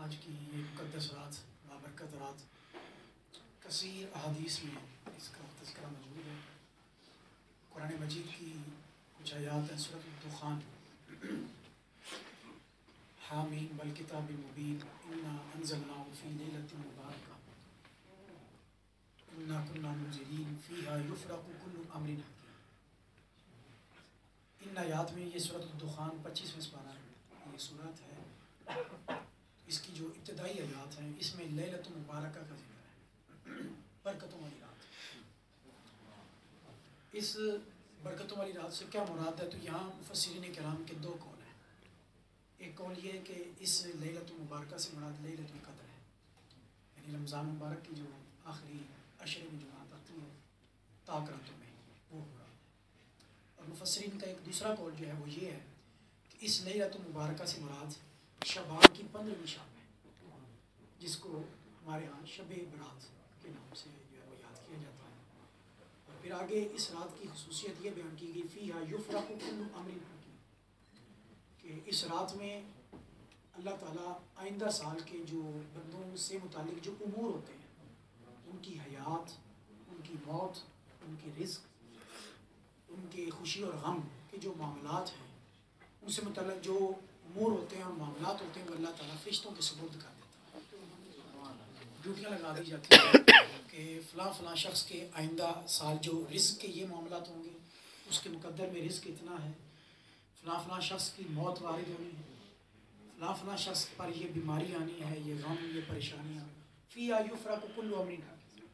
آج کی یہ مقدس رات بابرکت رات کثیر احادیث میں اس کا تذکرہ موجود ہے۔ قرآن مجید کی کچھ آیات ہیں سورۃ الدخان، حامیم والکتاب المبین انا انزلناہ فی لیلۃ مبارکہ انا کنا منذرین فیہا یفرق کل امر حکیم۔ ان آیات میں یہ سورۃ الدخان 25واں پارہ یہ سورت ہے، اس کی جو ابتدائی آیات ہیں اس میں لیلۃ مبارکہ کا ذکر ہے، برکتوں والی رات۔ اس برکتوں والی رات سے کیا مراد ہے؟ تو یہاں مفسرین کرام کے دو قول ہیں۔ ایک قول یہ ہے کہ اس لیلۃ مبارکہ سے مراد لیلۃ القدر ہے، یعنی رمضان مبارک کی جو آخری عشرے میں جو رات آتی ہے طاق راتوں میں وہ مراد ہے۔ اور مفسرین کا ایک دوسرا قول جو ہے وہ یہ ہے کہ اس لیلۃ مبارکہ سے مراد شعبان کی 15ویں شب ہے، جس کو ہمارے ہاں شب برات کے نام سے جو ہے وہ یاد کیا جاتا ہے۔ اور پھر آگے اس رات کی خصوصیت یہ بیان کی گئی فیہا یفرق کل امر حکیم، کہ اس رات میں اللہ تعالیٰ آئندہ سال کے جو بندوں سے متعلق جو امور ہوتے ہیں، ان کی حیات، ان کی موت، ان کے رزق، ان کے خوشی اور غم کے جو معاملات ہیں، ان سے متعلق جو امور ہوتے ہیں اور معاملات ہوتے ہیں وہ اللہ تعالیٰ فرشتوں کے سپرد کر دیتا ہے۔ ڈیوٹیاں لگا دی جاتی ہیں کہ فلاں فلاں شخص کے آئندہ سال جو رزق کے یہ معاملات ہوں گے، اس کے مقدر میں رزق اتنا ہے، فلاں فلاں شخص کی موت وارد ہونی ہے، فلاں فلاں شخص پر یہ بیماری آنی ہے، یہ غم، یہ پریشانیاں، فیہا یفرق کل امر حکیم،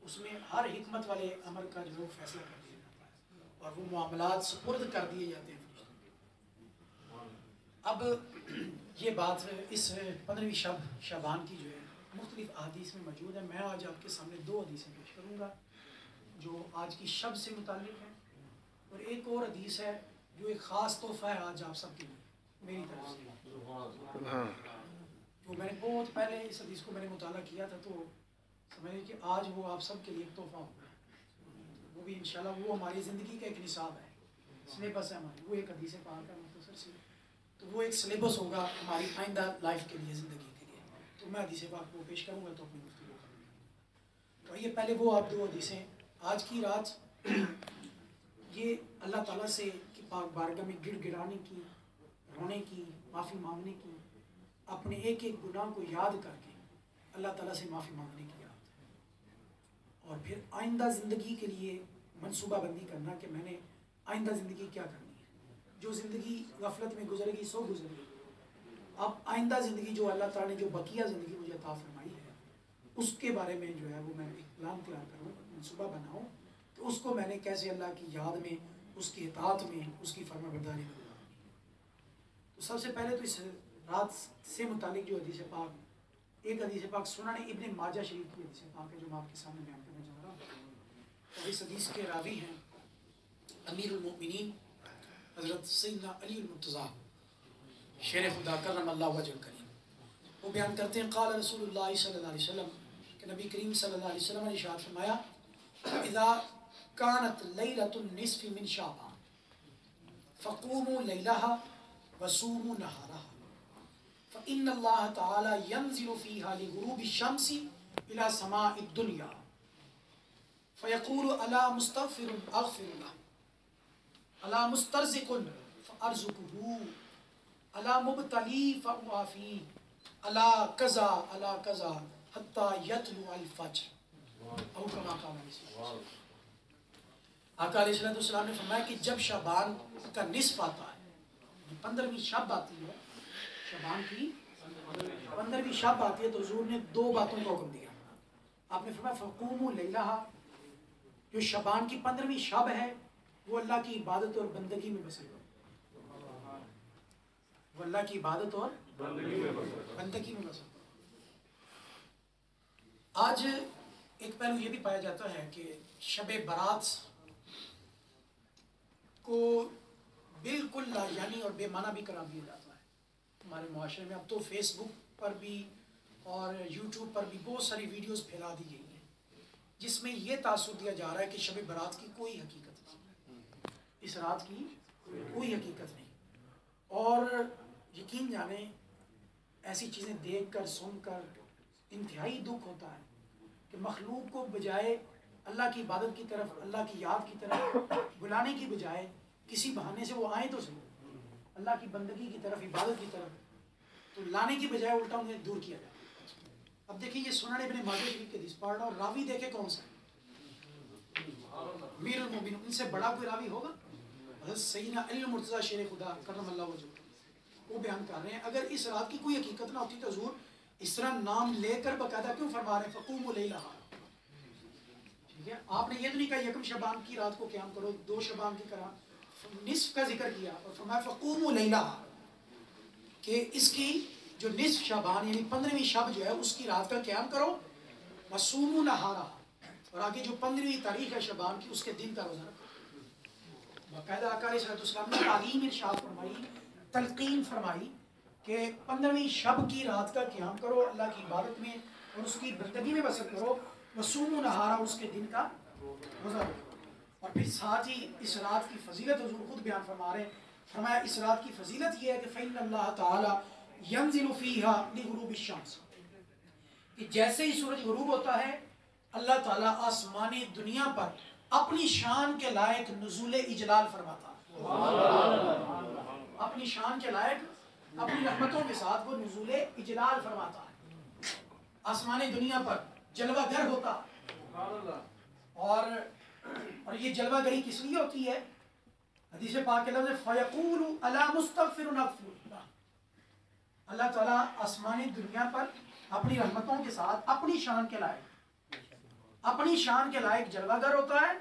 اس میں ہر حکمت والے امر کا جو فیصلہ کر دیا جاتا ہے اور وہ معاملات سپرد کر دیے جاتے ہیں۔ اب یہ بات اس 15ویں شب شعبان کی جو ہے مختلف احادیث میں موجود ہے۔ میں آج آپ کے سامنے دو حدیثیں پیش کروں گا جو آج کی شب سے متعلق ہیں، اور ایک اور حدیث ہے جو ایک خاص تحفہ ہے آج آپ سب کے لیے میری طرف سے، جو میں نے بہت پہلے اس حدیث کو میں نے مطالعہ کیا تھا، تو سمجھیں کہ آج وہ آپ سب کے لیے ایک تحفہ ہوگا، وہ بھی انشاءاللہ وہ ہماری زندگی کا ایک نصاب ہے، سلیبس ہے ہماری، وہ ایک حدیث پاک ہے مختصر سی، تو وہ ایک سلیبس ہوگا ہماری آئندہ لائف کے لیے، زندگی کے لیے۔ تو میں حدیث پاک کو پیش کروں گا تو اپنی گفتگو کروں گا۔ تو یہ پہلے وہ آپ دو حدیثیں، آج کی رات یہ اللہ تعالیٰ سے کہ پاک بارگاہ میں گڑ گڑانے کی، رونے کی، معافی مانگنے کی، اپنے ایک ایک گناہ کو یاد کر کے اللہ تعالیٰ سے معافی مانگنے کی رات ہے، اور پھر آئندہ زندگی کے لیے منصوبہ بندی کرنا کہ میں نے آئندہ زندگی کیا کرنی ہے۔ جو زندگی غفلت میں گزرے گی سو گزرے گی، اب آئندہ زندگی جو اللہ تعالیٰ نے جو بقیہ زندگی مجھے عطا فرمائی ہے اس کے بارے میں جو ہے وہ میں ایک پلان تیار کروں، منصوبہ بناؤں کہ اس کو میں نے کیسے اللہ کی یاد میں، اس کی اطاعت میں، اس کی فرما برداری میں گزاروں۔ تو سب سے پہلے تو اس رات سے متعلق جو حدیث پاک، ایک حدیث پاک سنن ابن ماجہ شریف کی حدیث پاک ہے جو میں آپ کے سامنے بیان کرنے جا رہا ہوں، اور اس حدیث کے راوی ہیں امیر المؤمنین حضرت سیدنا علی المرتضیٰ شیر خدا کرم اللہ وجہ الکریم۔ وہ بیان کرتے ہیں قال رسول اللہ صلی اللہ علیہ وسلم کہ نبی کریم صلی اللہ علیہ وسلم نے ارشاد فرمایا اذا كانت لیلۃ النصف من شعبان فقوموا لیلها وصوموا نہارها فإن اللہ تعالی ينزل فيها لغروب الشمس إلى سماء الدنيا فيقول ألا مستغفر أغفر له ألا مسترزق فأرزقه ألا مبتلی فأعافی ألا كذا ألا كذا حتى يطلع الفجر او کما قال علیہ السلام۔ آقا علیہ السلام نے فرمایا کہ جب شعبان کا نصف آتا ہے، 15ویں شب آتی ہے، شعبان کی 15ویں شب آتی ہے، تو حضور نے دو باتوں کا حکم دیا۔ آپ نے فرمایا فقوموا لیلہا، جو شعبان کی 15ویں شب ہے وہ اللہ کی عبادت اور بندگی میں بسر کرو، وہ اللہ کی عبادت اور بندگی میں بسر کرو۔ آج ایک پہلو یہ بھی پایا جاتا ہے کہ شب برات کو بالکل لا یعنی اور بے معنی بھی قرار دیا جاتا ہے ہمارے معاشرے میں۔ اب تو فیس بک پر بھی اور یوٹیوب پر بھی بہت ساری ویڈیوز پھیلا دی گئی ہیں جس میں یہ تاثر دیا جا رہا ہے کہ شب برات کی کوئی حقیقت نہیں، اس رات کی کوئی حقیقت نہیں، اور یقین جانیں ایسی چیزیں دیکھ کر سن کر انتہائی دکھ ہوتا ہے کہ مخلوق کو بجائے اللہ کی عبادت کی طرف، اللہ کی یاد کی طرف بلانے کی بجائے کسی بہانے سے وہ آئیں تو صحیح اللہ کی بندگی کی طرف، عبادت کی طرف، تو لانے کی بجائے الٹا انہیں دور کیا جائے۔ اب دیکھیے یہ سنن ابن ماجہ شریف کے حدیث پڑھ رہا اور راوی دیکھے کون سا امیر المومنین، ان سے بڑا کوئی راوی ہوگا؟ حضرت سیدنا علی مرتضیٰ شیر خدا کرم اللہ وجہہ وہ بیان کر رہے ہیں اگر اس رات کی کوئی حقیقت نہ ہوتی تو حضور اس طرح نام لے کر باقاعدہ کیوں فرما رہے ہیں فقوموا لیلہا؟ ٹھیک ہے، آپ نے یہ تو نہیں کہا یکم شعبان کی رات کو قیام کرو، 2 شعبان کی کرا، نصف کا ذکر کیا اور فرمایا فقوموا لیلہا، کہ اس کی جو نصف شعبان یعنی 15ویں شب جو ہے اس کی رات کا قیام کرو، وصوموا نہارہا، اور آگے جو 15ویں تاریخ ہے شعبان کی اس کے دن کا روزہ رکھو۔ باقاعدہ آقا علیہ السلام نے تعلیم ارشاد فرمائی، تلقین فرمائی کہ 15ویں شب کی رات کا قیام کرو، اللہ کی عبادت میں اور اس کی بندگی میں بسر کرو، وصوموا نہارا، اس کے دن کا روزہ رکھو۔ اور پھر ساتھ ہی اس رات کی فضیلت حضور خود بیان فرما رہے ہیں، فرمایا اس رات کی فضیلت یہ ہے کہ فإن اللہ تعالی ينزل فيها لغروب الشمس، کہ جیسے ہی سورج غروب ہوتا ہے اللہ تعالیٰ آسمان دنیا پر اپنی شان کے لائق نزول اجلال فرماتا ہے، اپنی شان کے لائق اپنی رحمتوں کے ساتھ وہ نزول اجلال فرماتا ہے، آسمان دنیا پر جلوہ گر ہوتا ہے۔ اور یہ جلوہ گری کس لیے ہوتی ہے؟ حدیث پاک کے لفظ ہے فَيَقُولُ أَلَا مُسْتَغْفِرٌ أَغْفِرُ اللَّهُ، اللہ تعالیٰ آسمان دنیا پر اپنی رحمتوں کے ساتھ اپنی شان کے لائق جلوہ گر ہوتا ہے،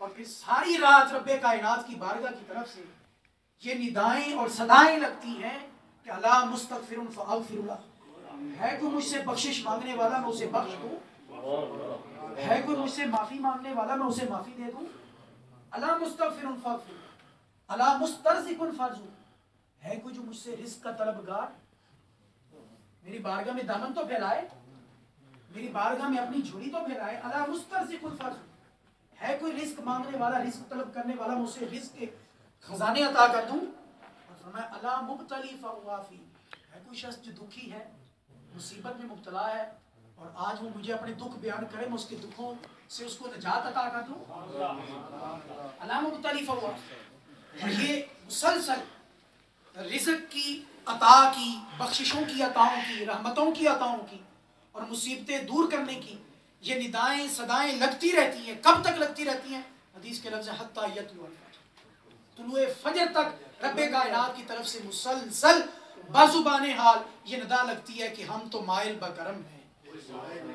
اور پھر ساری رات رب کائنات کی بارگاہ کی طرف سے یہ ندائیں اور صدائیں لگتی ہیں کہ الا مستغفر فاغفر لہ، ہے کوئی مجھ سے بخشش مانگنے والا میں اسے بخش دوں، ہے کوئی مجھ سے معافی مانگنے والا میں اسے معافی دے دوں، الا مستغفر فاغفر لہ، الا مسترزق فارزق، ہے کوئی جو مجھ سے رزق کا طلبگار میری بارگاہ میں دامن تو پھیلائے، میری بارگاہ میں اپنی جھولی تو پھیلائے، الا مسترزق فارزق، ہے کوئی رزق مانگنے والا، رزق طلب کرنے والا، میں اسے رزق کے خزانے عطا کر دوں۔ اور فرمایا الا مبتلی فوافی، ہے کوئی شخص جو دکھی ہے، مصیبت میں مبتلا ہے اور آج وہ مجھے اپنے دکھ بیان کرے، میں اس کے دکھوں سے اس کو نجات عطا کر دوں، الا مبتلی فوافی۔ اور یہ مسلسل رزق کی عطا کی، بخششوں کی عطاؤں کی، رحمتوں کی عطاؤں کی اور مصیبتیں دور کرنے کی یہ ندائیں صدائیں لگتی رہتی ہیں۔ کب تک لگتی رہتی ہیں؟ حدیث کے لفظ حتی یطلع الفجر، طلوع فجر تک رب کائنات کی طرف سے مسلسل بازوبان حال یہ ندا لگتی ہے کہ ہم تو مائل بکرم ہیں،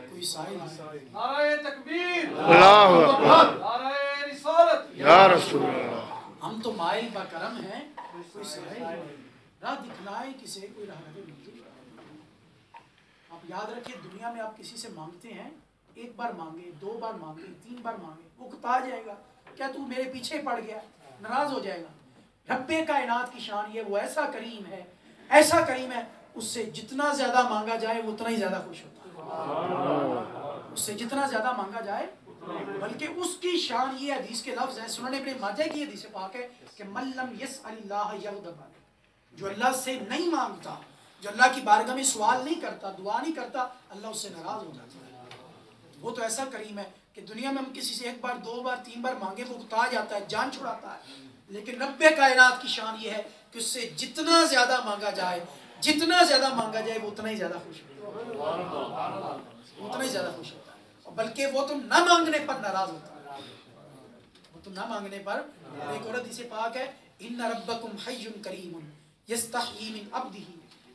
کوئی سائل ہے۔ نعرہ تکبیر، اللہ اکبر، نعرہ رسالت، یا رسول اللہ، ہم تو مائل بکرم ہیں، کوئی سائل ہے، راہ دکھلائے کسے کوئی راہ نہیں۔ آپ یاد رکھیں دنیا میں آپ کسی سے مانگتے ہیں، ایک بار مانگے، 2 بار مانگے، 3 بار مانگے، وہ کتا جائے گا، کیا تو میرے پیچھے پڑ گیا، ناراض ہو جائے گا۔ رب کائنات کی شان یہ وہ ایسا کریم ہے، ایسا کریم ہے، اس سے جتنا زیادہ مانگا جائے وہ اتنا ہی زیادہ خوش ہوتا ہے، اس سے جتنا زیادہ مانگا جائے، بلکہ اس کی شان یہ حدیث کے لفظ ہے، سنن ابن ماجہ کی حدیث پاک ہے کہ من لم یسأل اللہ یغضب علیہ، جو اللہ سے نہیں مانگتا، جو اللہ کی بارگاہ میں سوال نہیں کرتا، دعا نہیں کرتا، اللہ اس سے ناراض ہو جاتا ہے۔ وہ تو ایسا کریم ہے کہ دنیا میں ہم کسی سے 1 بار 2 بار 3 بار مانگے وہ اکتا جاتا ہے، جان چھڑاتا ہے، لیکن رب کائنات کی شان یہ ہے کہ اس سے جتنا زیادہ مانگا جائے، جتنا زیادہ مانگا جائے وہ اتنا ہی زیادہ خوش ہوتا ہے، اتنا ہی زیادہ خوش ہوتا ہے، بلکہ وہ تو نہ مانگنے پر ناراض ہوتا ہے، وہ تو نہ مانگنے پر۔ ایک اور حدیث پاک ہے ان ربکم حی کریم یستحیی من عبدہ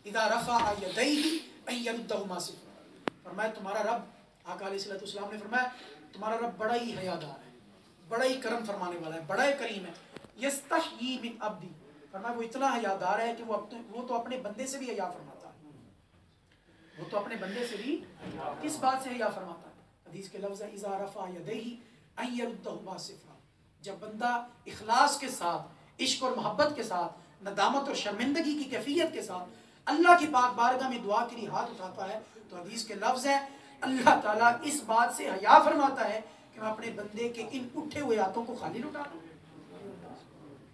اذا رفع یدیہ ان یردہما صفرا، فرمایا تمہارا رب، آقا علیہ السلام نے فرمایا تمہارا رب بڑا ہی حیادار ہے، بڑا ہی کرم فرمانے والا ہے، بڑا ہی کریم ہے، یستحیی من عبدہ، فرمایا وہ اتنا حیادار ہے کہ وہ تو اپنے بندے سے بھی حیا فرماتا ہے، وہ تو اپنے بندے سے بھی کس بات سے حیا فرماتا ہے؟ حدیث کے لفظ ہے اذا رفع یدیہ ان یردہما صفرا، جب بندہ اخلاص کے ساتھ، عشق اور محبت کے ساتھ، ندامت اور شرمندگی کی کیفیت کے ساتھ اللہ کی پاک بارگاہ میں دعا کے لیے ہاتھ اٹھاتا ہے تو حدیث کے لفظ ہے اللہ تعالیٰ اس بات سے حیا فرماتا ہے کہ میں اپنے بندے کے ان اٹھے ہوئے ہاتھوں کو خالی لٹا دوں،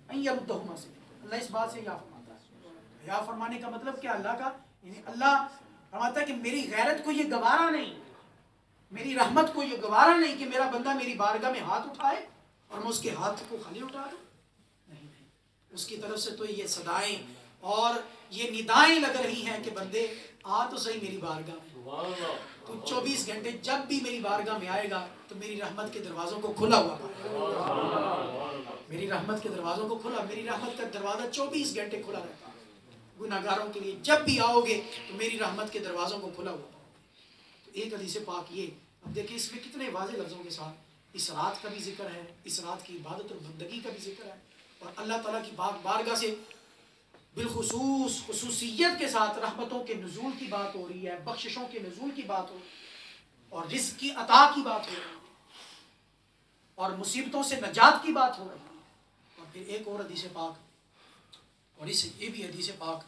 اللہ اس بات سے حیا فرماتا ہے۔ حیا فرمانے کا مطلب کیا؟ اللہ کا یعنی اللہ فرماتا ہے کہ میری غیرت کو یہ گوارا نہیں، میری رحمت کو یہ گوارا نہیں کہ میرا بندہ میری بارگاہ میں ہاتھ اٹھائے اور میں اس کے ہاتھ کو خالی اٹھا دوں. نہیں، اس کی طرف سے تو یہ صدائیں اور یہ ندائیں لگ رہی ہیں کہ بندے آ تو صحیح میری بارگاہ میں. تو 24 گھنٹے جب بھی میری بارگاہ میں آئے گا تو میری رحمت کے دروازوں کو کھلا ہوا پائے گا. میری رحمت کے دروازوں کو کھلا، میری رحمت کا دروازہ 24 گھنٹے کھلا رہتا ہے گناہ گاروں کے لیے. جب بھی آؤ گے تو میری رحمت کے دروازوں کو کھلا ہوا پاؤ گے. تو ایک حدیث پاک یہ، اب دیکھیں اس میں کتنے واضح لفظوں کے ساتھ اس رات کا بھی ذکر ہے، اس رات کی عبادت اور بندگی کا بھی ذکر ہے، اور اللہ تعالیٰ کی بارگاہ سے بالخصوص خصوصیت کے ساتھ رحمتوں کے نزول کی بات ہو رہی ہے، بخششوں کے نزول کی بات ہو رہی ہے، اور رزق کی عطا کی بات ہو رہی ہے، اور مصیبتوں سے نجات کی بات ہو رہی ہے. اور پھر ایک اور حدیث پاک، اور اس یہ بھی حدیث پاک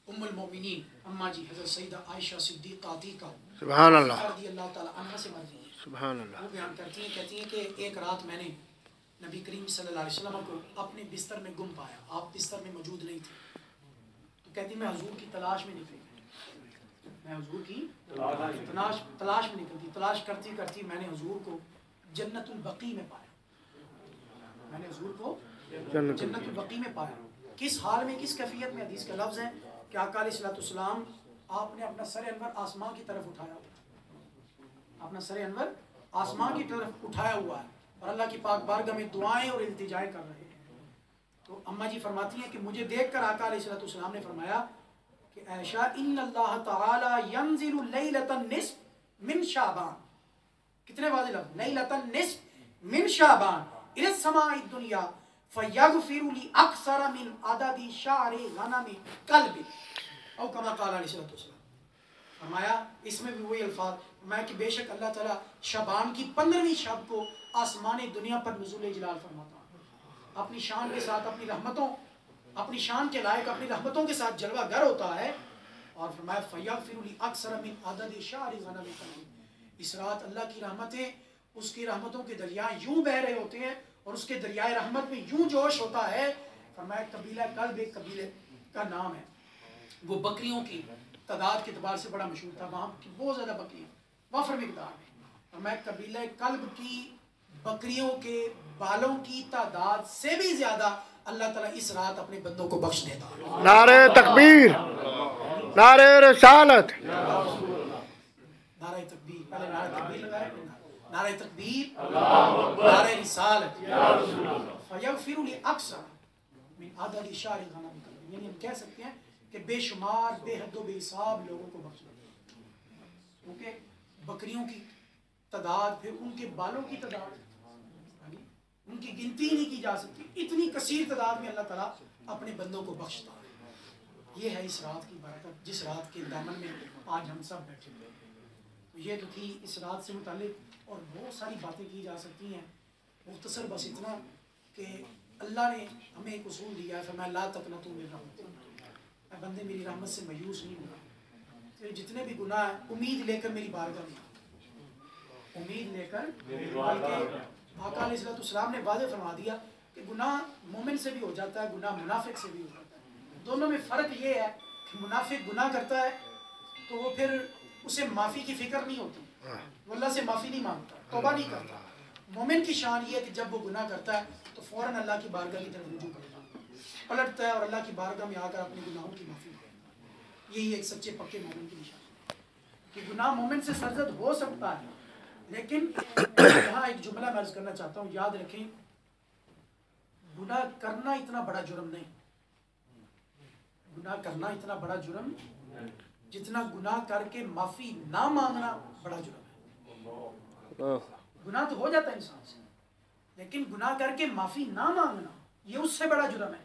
ام المومنین اماں جی حضرت سیدہ عائشہ صدیقہ عتیقہ سبحان اللہ، رضی اللہ تعالیٰ عنہ سے مروی ہے. سبحان اللہ. وہ بیان کرتی ہیں، کہتی ہیں کہ ایک رات میں نے نبی کریم صلی اللہ علیہ وسلم کو اپنے بستر میں گم پایا، آپ بستر میں موجود نہیں تھے. تو کہتی میں حضور کی تلاش میں نکلی، میں حضور کی تلاش میں نکلتی، تلاش کرتی کرتی میں نے حضور کو جنت البقیع میں پایا. میں نے حضور کو جنت البقیع میں پایا. کس حال میں، کس کیفیت میں؟ حدیث کا لفظ ہے کہ آقا علیہ السلام آپ نے اپنا سر انور آسمان کی طرف اٹھایا ہوا، اپنا سر انور آسمان کی طرف اٹھایا ہوا ہے اور اللہ کی پاک بارگاہ میں دعائیں اور التجائیں کر رہے ہیں. تو اماں جی فرماتی ہیں کہ مجھے دیکھ کر آقا علیہ السلام نے فرمایا کہ عائشہ ان اللہ تعالی ینزل لیلۃ النصف من شعبان. کتنے واضح لفظ، لیلۃ النصف من شعبان الی السماء الدنیا فیغفر لی اکثر من عدد شعر غنم کلب او کما قال علیہ السلام. فرمایا اس میں بھی وہی الفاظ، فرمایا کہ بے شک اللہ تعالیٰ شعبان کی 15ویں شب کو آسمان دنیا پر نزول جلال فرماتا ہے، اپنی شان کے ساتھ، اپنی رحمتوں، اپنی شان کے لائق اپنی رحمتوں کے ساتھ جلوہ گر ہوتا ہے. اور فرمایا فیغفر لی اکثر من عدد شعر غنم کلب. اس رات اللہ کی رحمتیں، اس کی رحمتوں کے دریا یوں بہ رہے ہوتے ہیں اور اس کے دریائے رحمت میں یوں جوش ہوتا ہے. فرمایا قبیلہ کلب ایک قبیلے کا نام ہے، وہ بکریوں کی تعداد کے اعتبار سے بڑا مشہور تھا، وہاں کی بہت زیادہ بکریاں وافر مقدار میں. فرمایا قبیلہ کلب کی بکریوں کے بالوں کی تعداد سے بھی زیادہ اللہ تعالیٰ اس رات اپنے بندوں کو بخش دیتا ہے. نعرہ تکبیر، نعرہ رسالت. نعرہ تکبیر، پہلے نعرہ تکبیر لگائے، نعرہ تکبیر، نعرہ رسالت. فیغفر لی اکثر من عدد شعر غنم کلب. یعنی ہم کہہ سکتے ہیں کہ بے شمار، بے حد و بے حساب لوگوں کو بخش دیا، کیونکہ بکریوں کی تعداد، پھر ان کے بالوں کی تعداد، ان کی گنتی نہیں کی جا سکتی. اتنی کثیر تعداد میں اللہ تعالیٰ اپنے بندوں کو بخشتا ہے. یہ ہے اس رات کی برکت، جس رات کے دامن میں آج ہم سب بیٹھے ہوئے ہیں. یہ تو تھی اس رات سے متعلق، اور بہت ساری باتیں کی جا سکتی ہیں. مختصر بس اتنا کہ اللہ نے ہمیں ایک اصول دیا ہے، فرمایا لا تقنطوا من رحمت اللہ. اے بندے میری رحمت سے مایوس نہیں ہونا، جتنے بھی گناہ ہیں امید لے کر میری بارگاہ میں، امید لے کر. بلکہ آقا علیہ السلام نے واضح فرما دیا کہ گناہ مومن سے بھی ہو جاتا ہے، گناہ منافق سے بھی ہو جاتا ہے. دونوں میں فرق یہ ہے کہ منافق گناہ کرتا ہے تو وہ پھر اسے معافی کی فکر نہیں ہوتی، وہ اللہ سے معافی نہیں مانگتا، توبہ نہیں کرتا. مومن کی شان یہ ہے کہ جب وہ گناہ کرتا ہے تو فوراً اللہ کی بارگاہ کی طرف رجوع کرتا ہے، پلٹتا ہے اور اللہ کی بارگاہ میں آ کر اپنے گناہوں کی معافی کرتا ہے. یہی ایک سچے پکے مومن کی نشانی ہے کہ گناہ مومن سے سرزد ہو سکتا ہے. لیکن یہاں ایک جملہ میں عرض کرنا چاہتا ہوں، یاد رکھیں گناہ کرنا اتنا بڑا جرم نہیں، گناہ کرنا اتنا بڑا جرم جتنا گناہ کر کے معافی نہ مانگنا بڑا جرم ہے. گناہ تو ہو جاتا ہے انسان سے، لیکن گناہ کر کے معافی نہ مانگنا یہ اس سے بڑا جرم ہے،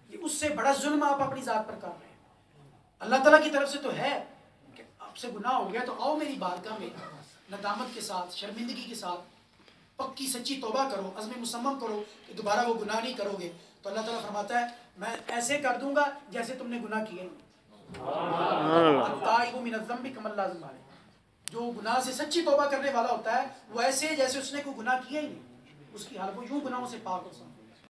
یہ اس سے بڑا ظلم آپ اپنی ذات پر کر رہے ہیں. اللہ تعالیٰ کی طرف سے تو ہے کہ آپ سے گناہ ہو گیا تو آؤ میری بارگاہ میں ندامت کے ساتھ، شرمندگی کے ساتھ پکی سچی توبہ کرو، عزم مصمم کرو کہ دوبارہ وہ گناہ نہیں کرو گے. تو اللہ تعالیٰ فرماتا ہے میں ایسے کر دوں گا جیسے تم نے گناہ کیے. التائب من الذنب کمن لا ذنب علیہ. جو گناہ سے سچی توبہ کرنے والا ہوتا ہے وہ ایسے جیسے اس نے کوئی گناہ کیا ہی نہیں، اس کی حالت وہ یوں گناہوں سے پاک ہو سکتا ہے.